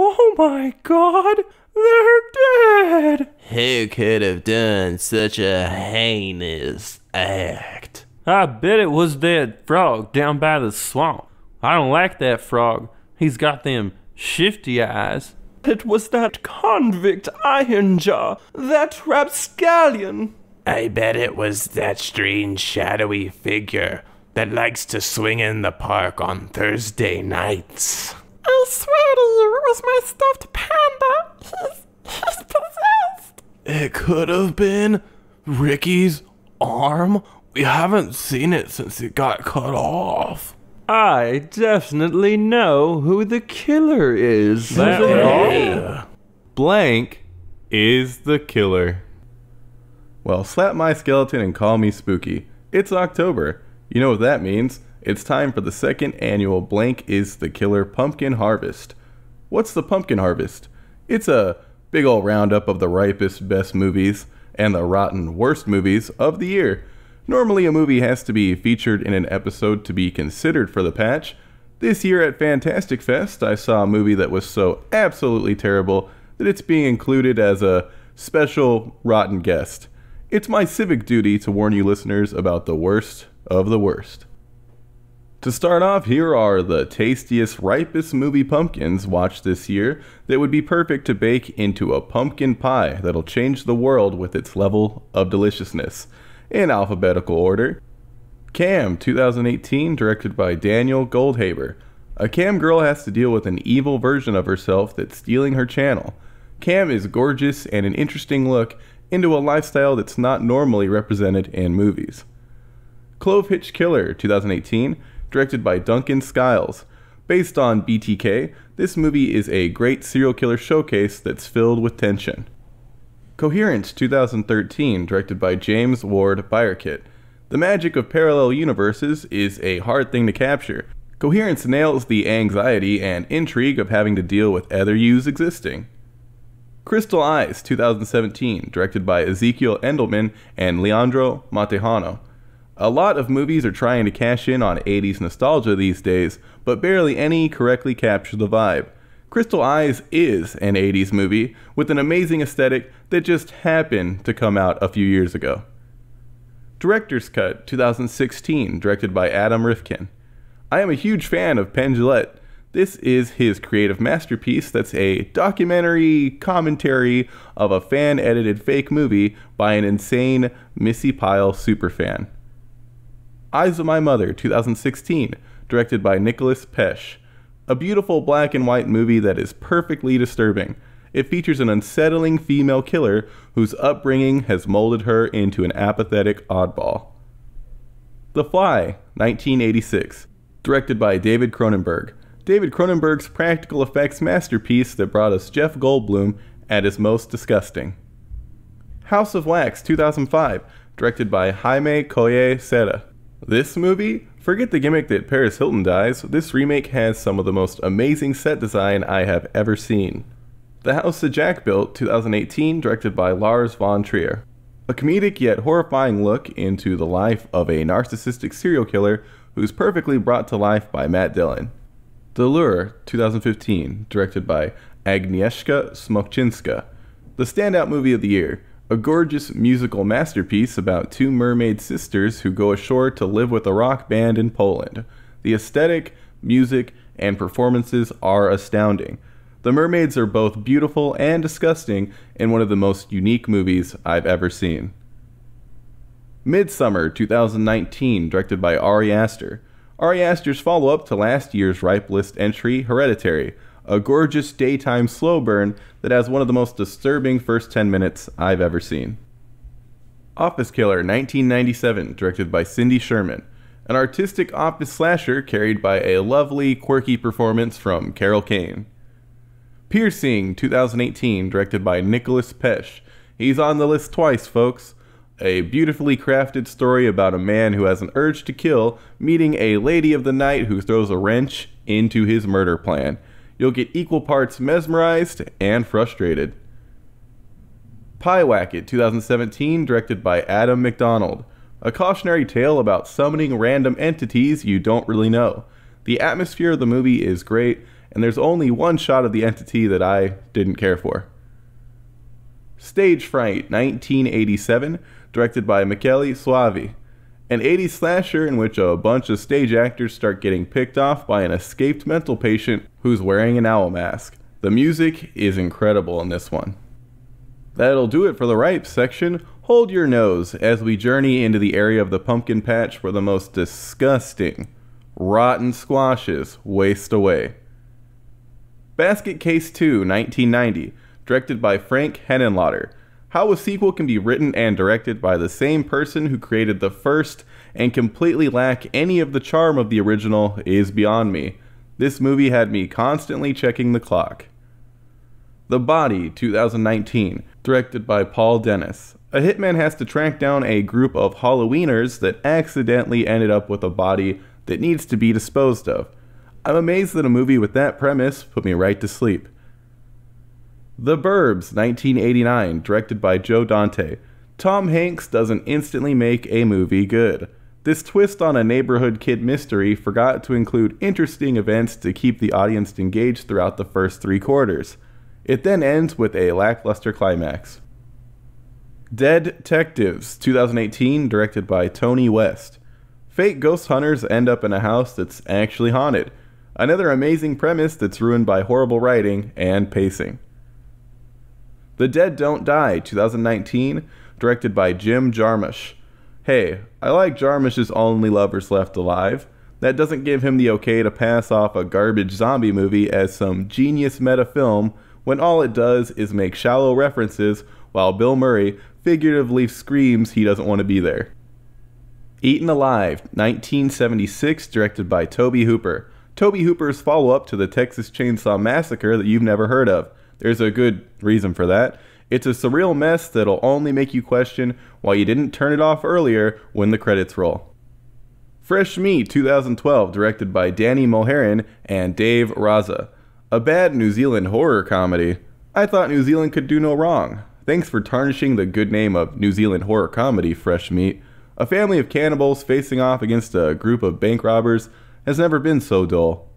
Oh my God, they're dead! Who could have done such a heinous act? I bet it was that frog down by the swamp. I don't like that frog. He's got them shifty eyes. It was that convict Ironjaw, that rapscallion. I bet it was that strange shadowy figure that likes to swing in the park on Thursday nights. I swear to you, it was my stuffed panda. He's possessed. It could have been Ricky's arm. We haven't seen it since it got cut off. I definitely know who the killer is. Blank is the killer. Well, slap my skeleton and call me spooky. It's October. You know what that means. It's time for the second annual Blank is the Killer Pumpkin Harvest. What's the Pumpkin Harvest? It's a big ol' roundup of the ripest, best movies and the rotten, worst movies of the year. Normally a movie has to be featured in an episode to be considered for the patch. This year at Fantastic Fest, I saw a movie that was so absolutely terrible that it's being included as a special rotten guest. It's my civic duty to warn you listeners about the worst of the worst. To start off, here are the tastiest, ripest movie pumpkins watched this year that would be perfect to bake into a pumpkin pie that'll change the world with its level of deliciousness. In alphabetical order: Cam, 2018, directed by Daniel Goldhaber. A cam girl has to deal with an evil version of herself that's stealing her channel. Cam is gorgeous and an interesting look into a lifestyle that's not normally represented in movies. Clovehitch Killer, 2018, directed by Duncan Skiles. Based on BTK, this movie is a great serial killer showcase that's filled with tension. Coherence, 2013, directed by James Ward Byrkit. The magic of parallel universes is a hard thing to capture. Coherence nails the anxiety and intrigue of having to deal with other yous existing. Crystal Eyes, 2017, directed by Ezequiel Endelman and Leandro Montejano. A lot of movies are trying to cash in on 80s nostalgia these days, but barely any correctly capture the vibe. Crystal Eyes is an 80s movie with an amazing aesthetic that just happened to come out a few years ago. Director's Cut, 2016, directed by Adam Rifkin. I am a huge fan of Penn Jillette. This is his creative masterpiece that's a documentary commentary of a fan-edited fake movie by an insane Missy Pyle superfan. Eyes of My Mother, 2016, directed by Nicolas Pesce. A beautiful black and white movie that is perfectly disturbing. It features an unsettling female killer whose upbringing has molded her into an apathetic oddball. The Fly, 1986, directed by David Cronenberg. David Cronenberg's practical effects masterpiece that brought us Jeff Goldblum at his most disgusting. House of Wax, 2005, directed by Jaume Collet-Serra. This movie? Forget the gimmick that Paris Hilton dies, this remake has some of the most amazing set design I have ever seen. The House that Jack Built, 2018, directed by Lars von Trier. A comedic yet horrifying look into the life of a narcissistic serial killer who's perfectly brought to life by Matt Dillon. The Lure, 2015, directed by Agnieszka Smoczynska. The standout movie of the year. A gorgeous musical masterpiece about two mermaid sisters who go ashore to live with a rock band in Poland. The aesthetic, music, and performances are astounding. The mermaids are both beautiful and disgusting in one of the most unique movies I've ever seen. Midsommar, 2019, directed by Ari Aster. Ari Aster's follow-up to last year's Ripe List entry, Hereditary. A gorgeous daytime slow burn that has one of the most disturbing first 10 minutes I've ever seen. Office Killer, 1997, directed by Cindy Sherman. An artistic office slasher carried by a lovely, quirky performance from Carol Kane. Piercing, 2018, directed by Nicolas Pesce. He's on the list twice, folks. A beautifully crafted story about a man who has an urge to kill, meeting a lady of the night who throws a wrench into his murder plan. You'll get equal parts mesmerized and frustrated. Pyewacket, 2017, directed by Adam MacDonald. A cautionary tale about summoning random entities you don't really know. The atmosphere of the movie is great, and there's only one shot of the entity that I didn't care for. Stage Fright, 1987, directed by Michele Soavi. An 80s slasher in which a bunch of stage actors start getting picked off by an escaped mental patient who's wearing an owl mask. The music is incredible in this one. That'll do it for the Ripes section. Hold your nose as we journey into the area of the pumpkin patch where the most disgusting, rotten squashes waste away. Basket Case 2, 1990, directed by Frank Henenlotter. How a sequel can be written and directed by the same person who created the first and completely lack any of the charm of the original is beyond me. This movie had me constantly checking the clock. The Body, 2019, directed by Paul Dennis. A hitman has to track down a group of Halloweeners that accidentally ended up with a body that needs to be disposed of. I'm amazed that a movie with that premise put me right to sleep. The Burbs, 1989, directed by Joe Dante. Tom Hanks doesn't instantly make a movie good. This twist on a neighborhood kid mystery forgot to include interesting events to keep the audience engaged throughout the first 3 quarters. It then ends with a lackluster climax. Dead Detectives, 2018, directed by Tony West. Fake ghost hunters end up in a house that's actually haunted. Another amazing premise that's ruined by horrible writing and pacing. The Dead Don't Die, 2019, directed by Jim Jarmusch. Hey, I like Jarmusch's Only Lovers Left Alive. That doesn't give him the okay to pass off a garbage zombie movie as some genius meta film when all it does is make shallow references while Bill Murray figuratively screams he doesn't want to be there. Eaten Alive, 1976, directed by Tobe Hooper. Tobe Hooper's follow-up to the Texas Chainsaw Massacre that you've never heard of. There's a good reason for that. It's a surreal mess that'll only make you question why you didn't turn it off earlier when the credits roll. Fresh Meat, 2012, directed by Danny Mulherin and Dave Raza. A bad New Zealand horror comedy. I thought New Zealand could do no wrong. Thanks for tarnishing the good name of New Zealand horror comedy, Fresh Meat. A family of cannibals facing off against a group of bank robbers has never been so dull.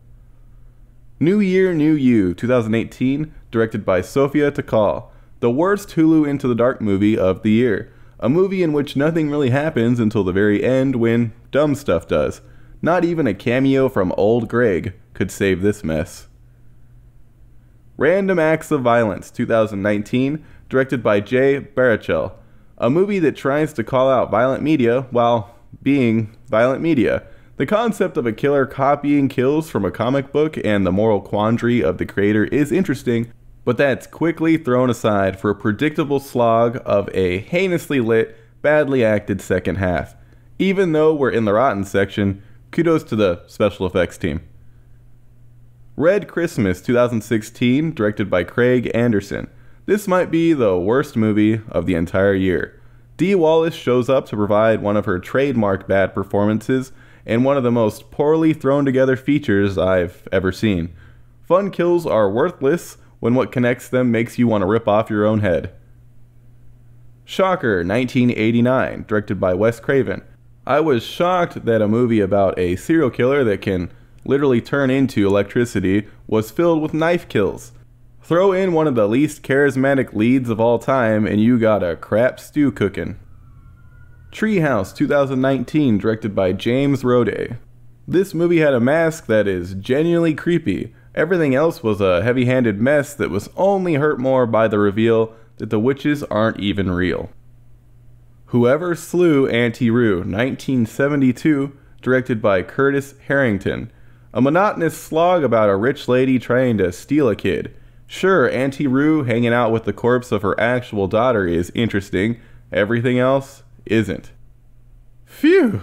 New Year, New You, 2018, directed by Sofia Takal. The worst Hulu Into the Dark movie of the year. A movie in which nothing really happens until the very end when dumb stuff does. Not even a cameo from Old Greg could save this mess. Random Acts of Violence, 2019, directed by Jay Baruchel. A movie that tries to call out violent media while being violent media. The concept of a killer copying kills from a comic book and the moral quandary of the creator is interesting, but that's quickly thrown aside for a predictable slog of a heinously lit, badly acted second half. Even though we're in the rotten section, kudos to the special effects team. Red Christmas, 2016, directed by Craig Anderson. This might be the worst movie of the entire year. Dee Wallace shows up to provide one of her trademark bad performances and one of the most poorly thrown together features I've ever seen. Fun kills are worthless when what connects them makes you want to rip off your own head. Shocker, 1989, directed by Wes Craven. I was shocked that a movie about a serial killer that can literally turn into electricity was filled with knife kills. Throw in one of the least charismatic leads of all time and you got a crap stew cooking. Treehouse, 2019, directed by James Roday. This movie had a mask that is genuinely creepy. Everything else was a heavy-handed mess that was only hurt more by the reveal that the witches aren't even real. Whoever Slew Auntie Roo, 1972, directed by Curtis Harrington. A monotonous slog about a rich lady trying to steal a kid. Sure, Auntie Roo hanging out with the corpse of her actual daughter is interesting. Everything else isn't. Phew!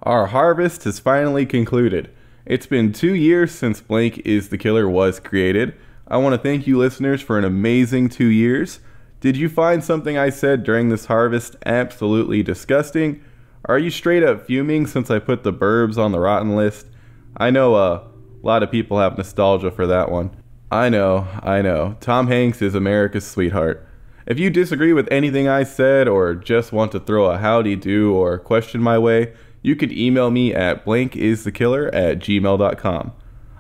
Our harvest has finally concluded. It's been 2 years since Blank is the Killer was created. I want to thank you listeners for an amazing 2 years. Did you find something I said during this harvest absolutely disgusting? Are you straight up fuming since I put the Burbs on the rotten list? I know a lot of people have nostalgia for that one. I know. Tom Hanks is America's sweetheart. If you disagree with anything I said or just want to throw a howdy do or question my way, you could email me at blankisthekiller@gmail.com.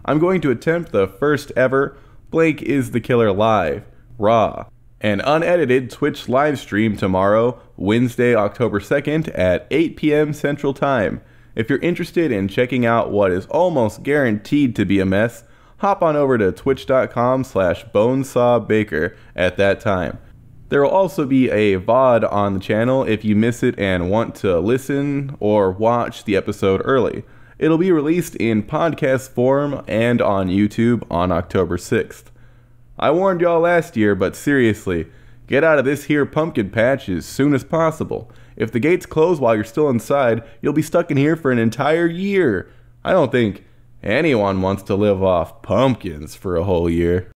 I'm going to attempt the first ever Blank is the Killer Live, Raw, an unedited Twitch live stream tomorrow, Wednesday, October 2nd at 8 p.m. Central Time. If you're interested in checking out what is almost guaranteed to be a mess, hop on over to twitch.com/bonesawbaker at that time. There will also be a VOD on the channel if you miss it and want to listen or watch the episode early. It'll be released in podcast form and on YouTube on October 6th. I warned y'all last year, but seriously, get out of this here pumpkin patch as soon as possible. If the gates close while you're still inside, you'll be stuck in here for an entire year. I don't think anyone wants to live off pumpkins for a whole year.